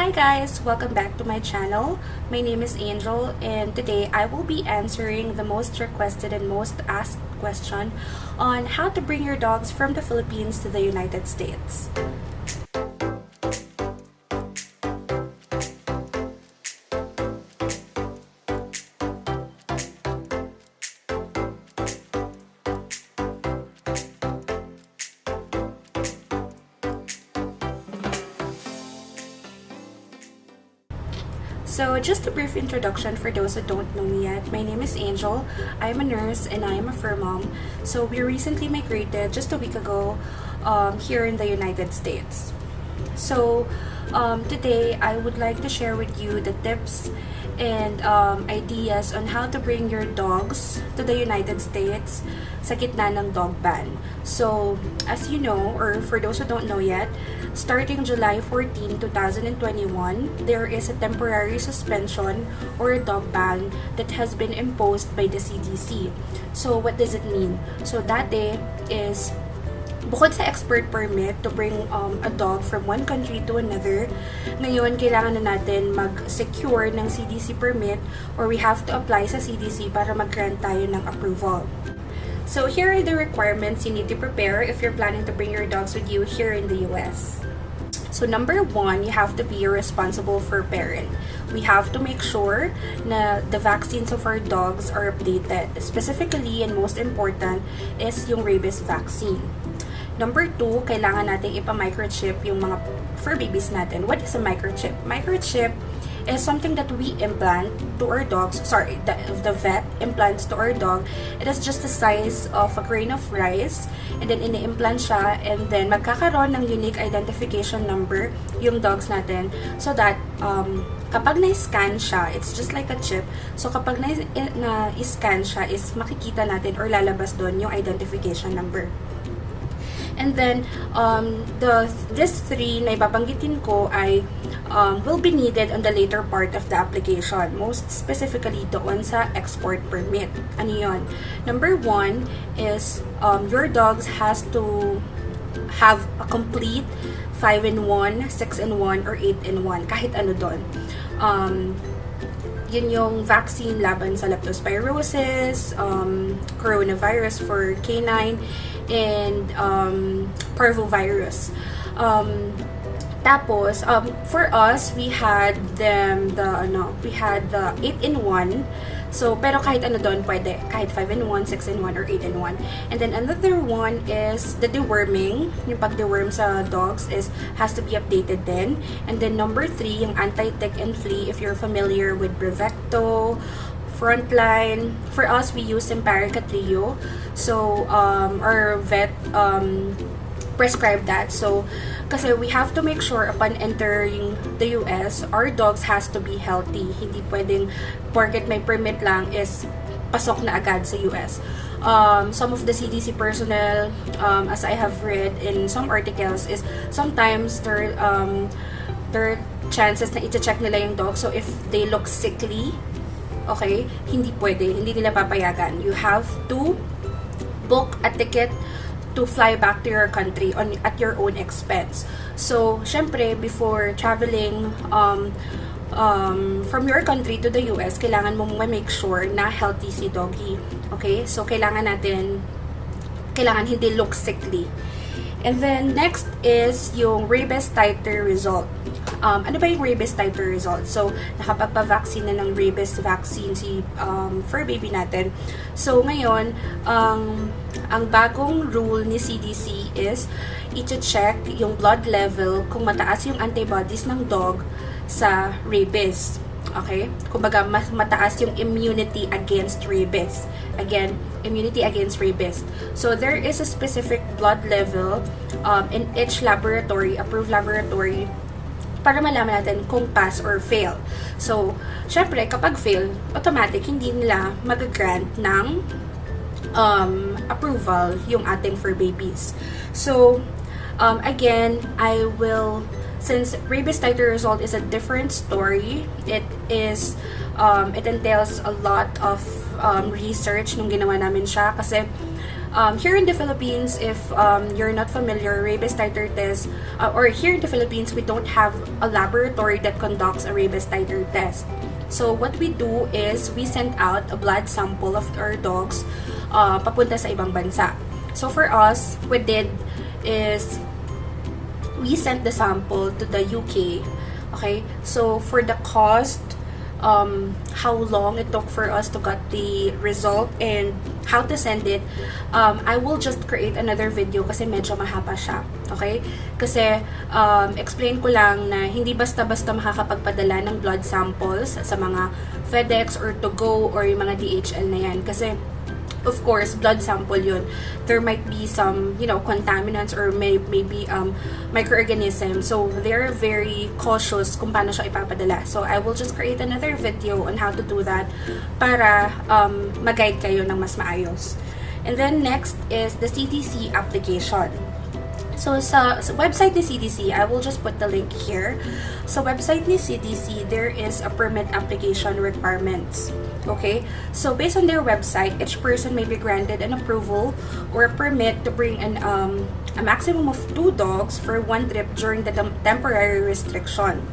Hi guys! Welcome back to my channel. My name is Angel and today I will be answering the most requested and most asked question on how to bring your dogs from the Philippines to the United States. So just a brief introduction for those who don't know me yet. My name is Angel. I am a nurse and I am a fur mom. So we recently migrated just a week ago here in the United States. So today I would like to share with you the tips and ideas on how to bring your dogs to the United States sa gitna ng dog ban. So as you know, or for those who don't know yet, starting July 14, 2021, there is a temporary suspension or a dog ban that has been imposed by the CDC. So what does it mean? So dati is bukod sa expert permit to bring a dog from one country to another, ngayon kailangan na natin mag-secure ng CDC permit or we have to apply sa CDC para mag-grant tayo ng approval. So here are the requirements you need to prepare if you're planning to bring your dogs with you here in the US. So number one, you have to be a responsible fur parent. We have to make sure na the vaccines of our dogs are updated. Specifically and most important is yung rabies vaccine. Number two, kailangan natin ipa-microchip yung mga fur babies natin. What is a microchip? Microchip is something that we implant to our dogs. Sorry, the vet implants to our dog. It is just the size of a grain of rice. And then, ini-implant siya. And then, magkakaroon ng unique identification number yung dogs natin. So that, kapag na-scan siya, it's just like a chip. So, kapag na-scan siya, is makikita natin or lalabas doon yung identification number. And then, these three na ibabanggitin ko ay will be needed on the later part of the application. Most specifically, doon sa export permit. Ano yun? Number one is your dogs has to have a complete 5-in-1, 6-in-1, or 8-in-1. Kahit ano doon. Yun yung vaccine laban sa leptospirosis, coronavirus for canine, and parvovirus. Tapos, for us, we had the 8-in-1. So, pero kahit ano doon pwede. Kahit 5-in-1, 6-in-1, or 8-in-1. And then, another one is the deworming. Yung pag-deworm sa dogs has to be updated din. And then, number 3, yung anti-tick and flea. If you're familiar with Brevecto, Frontline. For us, we use Simparica Trio. So, our vet prescribe that. So, kasi we have to make sure upon entering the US, our dogs has to be healthy. Hindi pwedeng porket may permit lang is pasok na agad sa US. Some of the CDC personnel, as I have read in some articles, is sometimes there are chances na i-check nila yung dog. So, if they look sickly, okay, hindi pwede, hindi nila papayagan. You have to book a ticket to fly back to your country at your own expense. So, syempre, before traveling from your country to the US, kailangan mo make sure na healthy si doggy. Okay? So, kailangan hindi look sickly. And then, next is yung rabies titer result. Ano ba yung rabies titer result? So, nakapagpa-vaccine na ng rabies vaccine si fur baby natin. So, ngayon, ang bagong rule ni CDC is i-check yung blood level kung mataas yung antibodies ng dog sa rabies. Okay? Kumbaga, mas mataas yung immunity against rabies. Again, immunity against rabies. So, there is a specific blood level in each laboratory, approved laboratory, para malaman natin kung pass or fail. So, syempre, kapag fail, automatic, hindi nila mag-grant ng approval yung ating fur babies. So, again, since rabies titer result is a different story, it entails a lot of research nung ginawa namin siya kasi Here in the Philippines, if you're not familiar, rabies titer test, or here in the Philippines, we don't have a laboratory that conducts a rabies titer test. So what we do is we send out a blood sample of our dogs papunta sa ibang bansa. So for us, we did is we sent the sample to the UK. Okay, so for the cost, how long it took for us to get the result and how to send it, I will just create another video kasi medyo mahaba siya. Okay? Kasi explain ko lang na hindi basta-basta makakapagpadala ng blood samples sa mga FedEx or to go or yung mga DHL na yan. Kasi of course, blood sample yun. There might be some, contaminants or maybe microorganisms. So, they're very cautious kung paano siya ipapadala. So, I will just create another video on how to do that para mag-guide kayo ng mas maayos. And then, next is the CDC application. So, sa website ni CDC, I will just put the link here. Sa website ni CDC, there is a permit application requirements. Okay? So, based on their website, each person may be granted an approval or a permit to bring a maximum of 2 dogs for one trip during the temporary restriction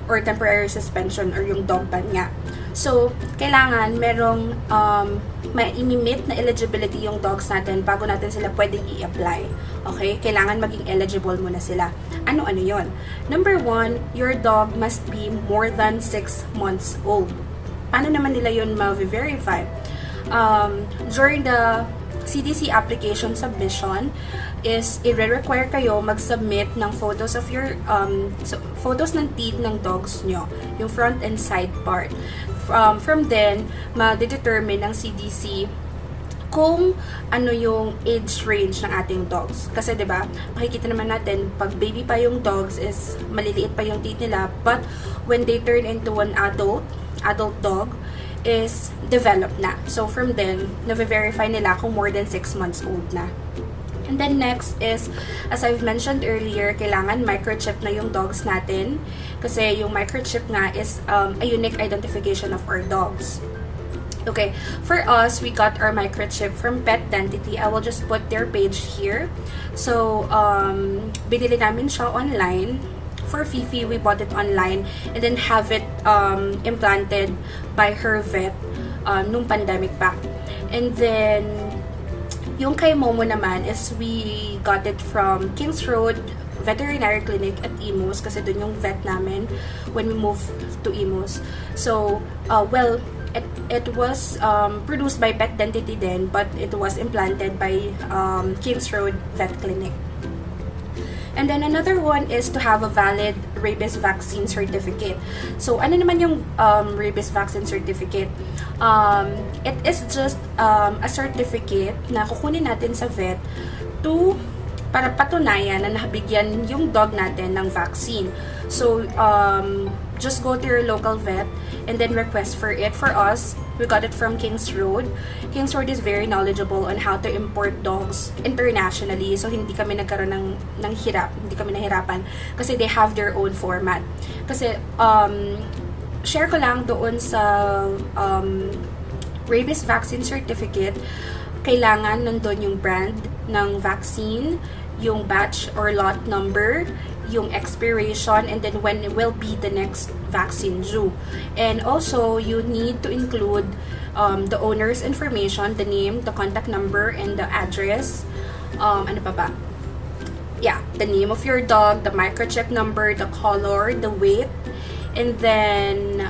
or temporary suspension or yung dog ban nga. So, kailangan merong ma-imit na eligibility yung dogs natin bago natin sila pwedeng i-apply. Okay? Kailangan maging eligible muna sila. Ano-ano yon? Number 1, your dog must be more than 6 months old. Paano naman nila yun ma-verify? During the CDC application submission is i-require kayo mag-submit ng photos of your photos ng teeth ng dogs nyo, yung front and side part. From then, ma-determine ng CDC kung ano yung age range ng ating dogs. Kasi 'di ba, makikita naman natin pag baby pa yung dogs is maliliit pa yung teeth nila, but when they turn into an adult dog is developed na. So from then, na-verify nila kung more than 6 months old na. And then next is, as I've mentioned earlier, kailangan microchip na yung dogs natin. Kasi yung microchip nga is a unique identification of our dogs. Okay, for us, we got our microchip from Pet Dentity. I will just put their page here. So, binili namin siya online. For Fifi, we bought it online and then have it implanted by her vet nung pandemic pa. And then, yung kay Momo naman is we got it from Kings Road Veterinary Clinic at Imus kasi dun yung vet namin when we moved to Imus. So, it was produced by Pet Dentity then, but it was implanted by Kings Road Vet Clinic. And then another one is to have a valid rabies vaccine certificate. So, ano naman yung rabies vaccine certificate? It is just a certificate na kukunin natin sa vet para patunayan na nabigyan yung dog natin ng vaccine. So, just go to your local vet and then request for it. For us, we got it from Kings Road. Kings Road is very knowledgeable on how to import dogs internationally. So, hindi kami nagkaroon ng hirap. Hindi kami nahirapan. Kasi they have their own format. Kasi, share ko lang doon sa rabies vaccine certificate, kailangan nandun yung brand ng vaccine, yung batch or lot number, yung expiration, and then when it will be the next vaccine due. And also, you need to include the owner's information, the name, the contact number, and the address. Ano pa ba? Yeah, the name of your dog, the microchip number, the color, the weight, and then,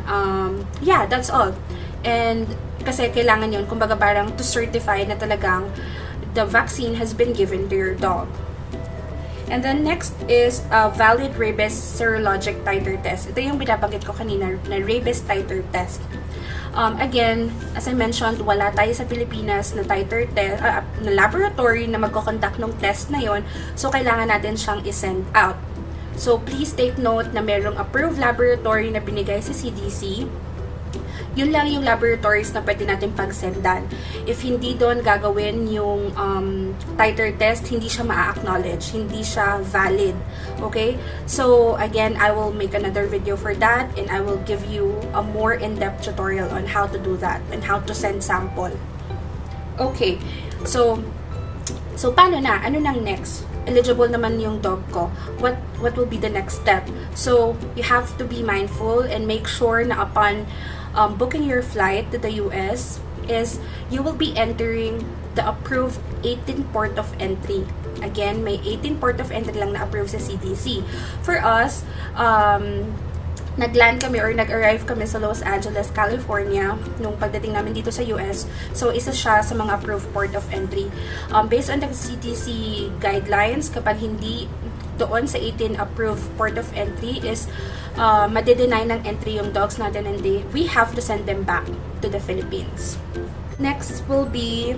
yeah, that's all. And kasi kailangan yun, kumbaga parang to certify na talagang the vaccine has been given to your dog. And then next is a valid rabies serologic titer test. Ito yung binabanggit ko kanina na rabies titer test. Again, as I mentioned, wala tayo sa Pilipinas na titer test, na laboratory na magko-conduct ng test na yon. So, kailangan natin siyang i-send out. So, please take note na merong approved laboratory na binigay sa CDC. Yun lang yung laboratories na pwede natin pag-sendan. If hindi doon gagawin yung titer test, hindi siya ma-acknowledge, hindi siya valid. Okay? So, again, I will make another video for that and I will give you a more in-depth tutorial on how to do that and how to send sample. Okay. So paano na? Ano nang next? Eligible naman yung dog ko. What will be the next step? So you have to be mindful and make sure na upon booking your flight to the US is you will be entering the approved 18 port of entry. Again, may 18 port of entry lang na approved sa CDC. For us, nag-land kami or nag-arrive kami sa Los Angeles, California nung pagdating namin dito sa US. So, isa siya sa mga approved port of entry. Based on the CDC guidelines, kapag hindi doon sa 18 approved port of entry is made-deny ng entry yung dogs natin and we have to send them back to the Philippines. Next will be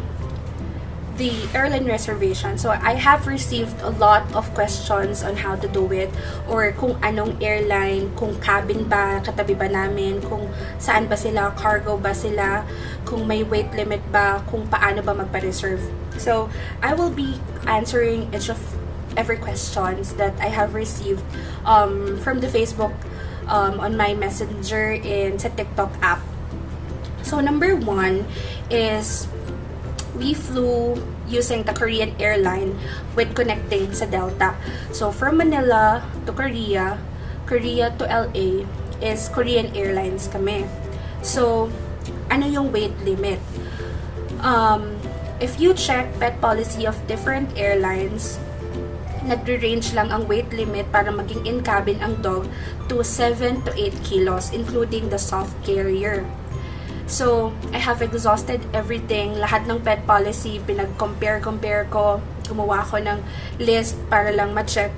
the airline reservation. So, I have received a lot of questions on how to do it or kung anong airline, kung cabin ba, katabi ba namin, kung saan ba sila, cargo ba sila, kung may weight limit ba, kung paano ba magpa-reserve. So, I will be answering each of every questions that I have received from the Facebook, on my messenger, and sa TikTok app. So, number 1 is we flew using the Korean airline with connecting sa Delta. So, from Manila to Korea, Korea to LA is Korean Airlines kami. So, ano yung weight limit? If you check pet policy of different airlines, nagre-range lang ang weight limit para maging in-cabin ang dog to 7 to 8 kilos, including the soft carrier. So, I have exhausted everything, lahat ng pet policy, pinag-compare ko, gumawa ko ng list para lang ma-check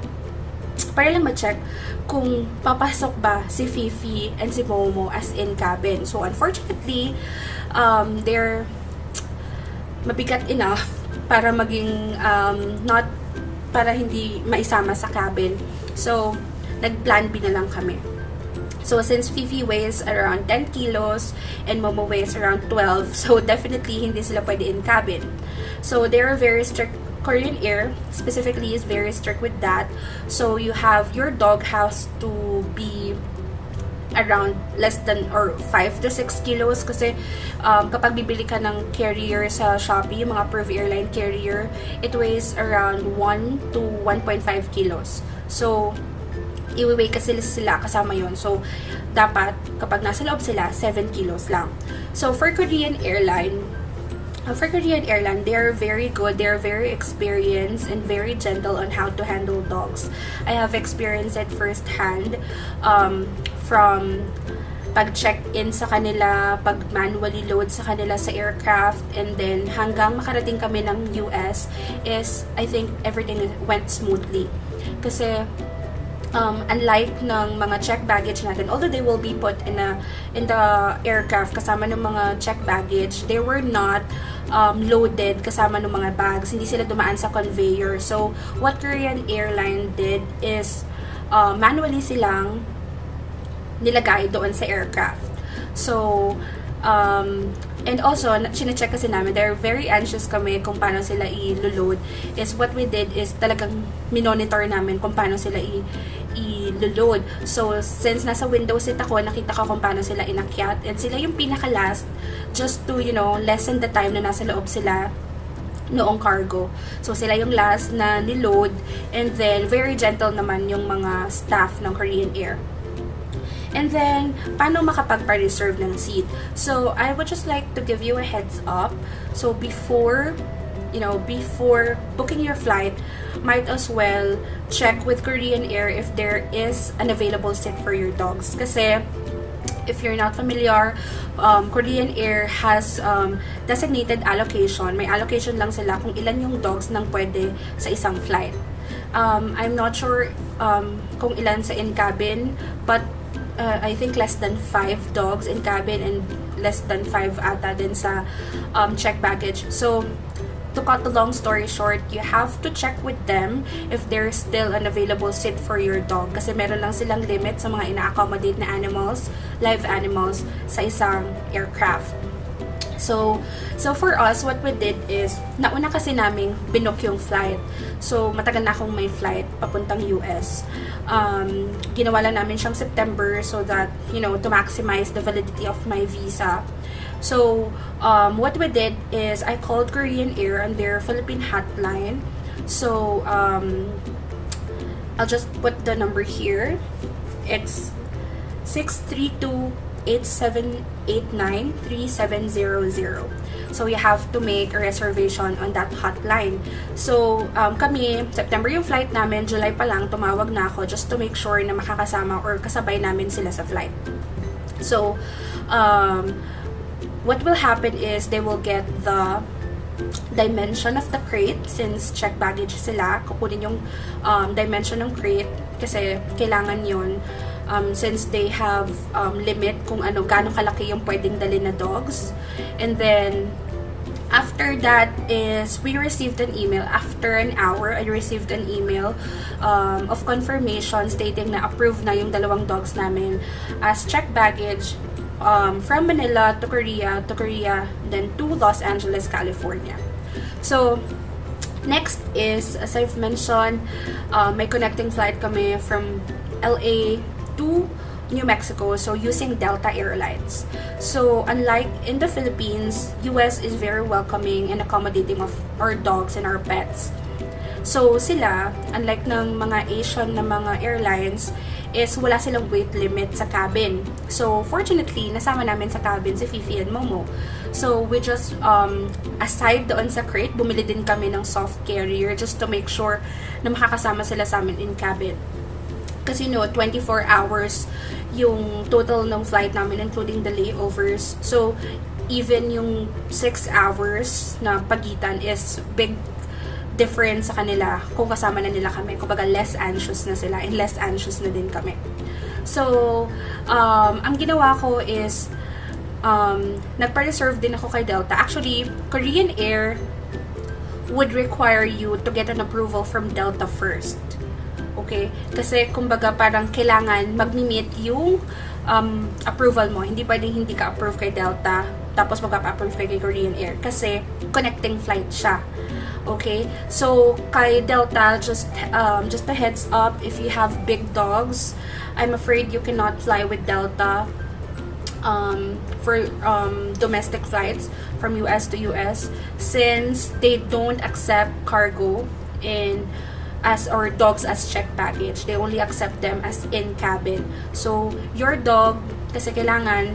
kung papasok ba si Fifi and si Momo as in-cabin. So, unfortunately, they're mabigat enough para maging para hindi maisama sa cabin. So, nag-plan B na lang kami. So, since Fifi weighs around 10 kilos and Momo weighs around 12, so definitely hindi sila pwede in cabin. So, they're very strict. Korean Air specifically is very strict with that. So, your dog has to be around less than or 5 to 6 kilos kasi kapag bibili ka ng carrier sa Shopee, yung mga approved airline carrier, it weighs around 1 to 1.5 kilos. So, i-weigh kasi sila kasama yon. So, dapat, kapag nasa loob sila, 7 kilos lang. So, for Korean Airline, they are very good, they are very experienced, and very gentle on how to handle dogs. I have experienced it firsthand from pag-check-in sa kanila, pag-manually load sa kanila sa aircraft, and then hanggang makarating kami ng US is, I think, everything went smoothly. Kasi, unlike ng mga check baggage natin, although they will be put in the aircraft kasama ng mga check baggage, they were not loaded kasama ng mga bags. Hindi sila dumaan sa conveyor. So, what Korean Airline did is manually silang nilagay doon sa aircraft. So, and also, sinecheck kasi namin, they're very anxious kami kung paano sila i-load. Is what we did is talagang minonitor namin kung paano sila i-load. So, since nasa window seat ako, nakita ko kung paano sila inakyat. And sila yung pinaka-last just to, lessen the time na nasa loob sila noong cargo. So, sila yung last na niload. And then, very gentle naman yung mga staff ng Korean Air. And then, paano makapagpa-reserve ng seat? So, I would just like to give you a heads up. So, before booking your flight, might as well check with Korean Air if there is an available seat for your dogs. Kasi, if you're not familiar, Korean Air has designated allocation. May allocation lang sila kung ilan yung dogs nang pwede sa isang flight. I'm not sure kung ilan sa in-cabin, but I think less than 5 dogs in cabin and less than 5 ata din sa check baggage. So, to cut the long story short, you have to check with them if there's still an available seat for your dog. Kasi meron lang silang limit sa mga ina-accommodate na animals, live animals, sa isang aircraft. So for us, what we did is, nauna kasi naming binook yung flight. So, matagal na akong may flight papuntang US. Ginawa lang namin siyang September so that, to maximize the validity of my visa. So what we did is I called Korean Air on their Philippine hotline. So I'll just put the number here. It's 632-8789-3700. So you have to make a reservation on that hotline. So kami, September yung flight namin, July pa lang tumawag na ako just to make sure na makakasama or kasabay namin sila sa flight. So what will happen is they will get the dimension of the crate since check baggage sila. Kukunin yung dimension ng crate kasi kailangan yun since they have limit kung gaano kalaki yung pwedeng dali na dogs. And then after that is we received an email. After an hour, I received an email of confirmation stating na approved na yung dalawang dogs namin as check baggage from Manila to Korea, then to Los Angeles, California. So next is, as I've mentioned, may connecting flight kami from LA to New Mexico, so using Delta Airlines. So unlike in the Philippines, US is very welcoming and accommodating of our dogs and our pets. So sila, unlike ng mga Asian na mga airlines, is wala silang weight limit sa cabin. So fortunately, nasama namin sa cabin si Fifi and Momo. So we just, aside doon sa crate, bumili din kami ng soft carrier just to make sure na makakasama sila sa amin in cabin. Kasi 24 hours yung total ng flight namin including the layovers. So even yung 6 hours na pagitan is big difference sa kanila kung kasama na nila kami. Kumbaga less anxious na sila and less anxious na din kami. So ang ginawa ko is nagpa-reserve din ako kay Delta. Actually, Korean Air would require you to get an approval from Delta first. Okay? Kasi kumbaga parang kailangan mag-meet yung approval mo. Hindi pwedeng hindi ka approve kay Delta tapos magpa-approve kay Korean Air kasi connecting flight siya. Okay? So kay Delta, just a heads up, if you have big dogs, I'm afraid you cannot fly with Delta for domestic flights from US to US since they don't accept cargo or dogs as check baggage. They only accept them as in cabin. So your dog, kasi kailangan,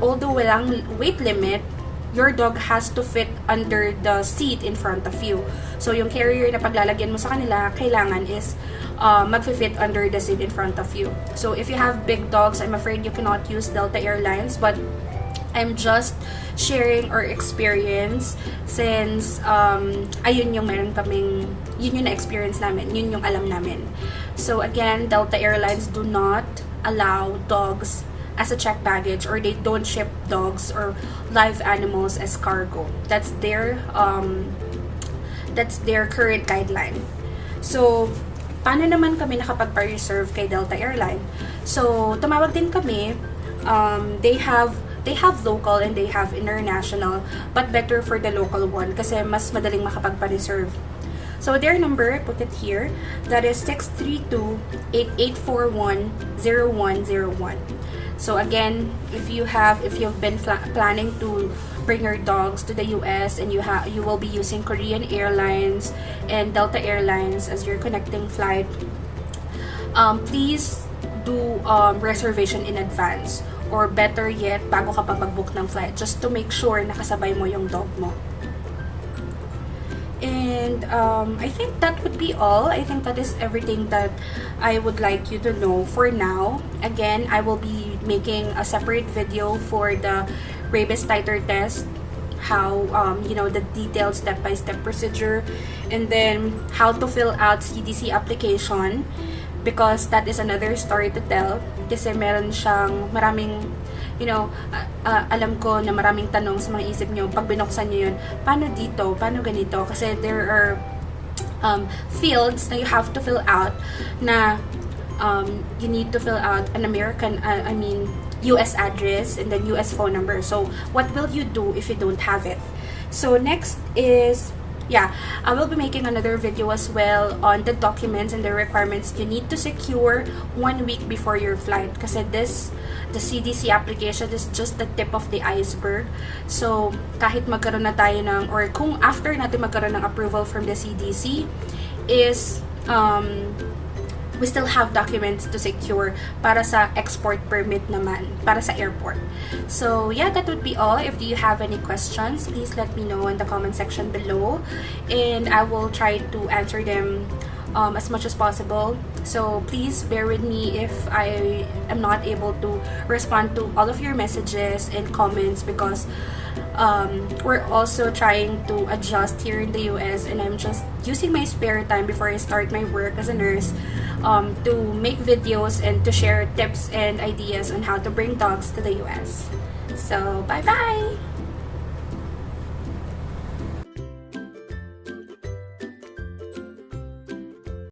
although walang weight limit, your dog has to fit under the seat in front of you. So yung carrier na paglalagyan mo sa kanila, kailangan is mag-fit under the seat in front of you. So if you have big dogs, I'm afraid you cannot use Delta Airlines, but I'm just sharing our experience since ayun yung meron kaming, yun yung na-experience namin, yun yung alam namin. So again, Delta Airlines do not allow dogs as a check baggage, or they don't ship dogs or live animals as cargo. That's their current guideline. So paano naman kami nakapagpa-reserve kay Delta Airline? So tumawag din kami. They have local and they have international, but better for the local one kasi mas madaling makapagpa-reserve. So their number, put it here, that is 632-8841-0101. So again, if you've been planning to bring your dogs to the US and you will be using Korean Airlines and Delta Airlines as your connecting flight, please do reservation in advance, or better yet, bago ka pa mag-book ng flight, just to make sure nakasabay mo yung dog mo. And I think that would be all. I think that is everything that I would like you to know for now. Again, I will be making a separate video for the Rabies titer test, how the detailed step-by-step procedure, and then how to fill out CDC application, because that is another story to tell. Kasi meron siyang maraming, alam ko na maraming tanong sa mga isip nyo pag binuksan nyo yun, paano dito, paano ganito, kasi there are fields na you have to fill out na you need to fill out an US address and then US phone number. So what will you do if you don't have it? So next is yeah, I will be making another video as well on the documents and the requirements you need to secure 1 week before your flight. Kasi the CDC application is just the tip of the iceberg. So, kahit magkaroon na tayo ng, or kung after natin magkaroon ng approval from the CDC, is, we still have documents to secure para sa export permit naman, para sa airport. So, yeah, that would be all. If you have any questions, please let me know in the comment section below. And I will try to answer them as much as possible. So please bear with me if I am not able to respond to all of your messages and comments, because we're also trying to adjust here in the US, and I'm just using my spare time before I start my work as a nurse to make videos and to share tips and ideas on how to bring dogs to the US. So bye bye!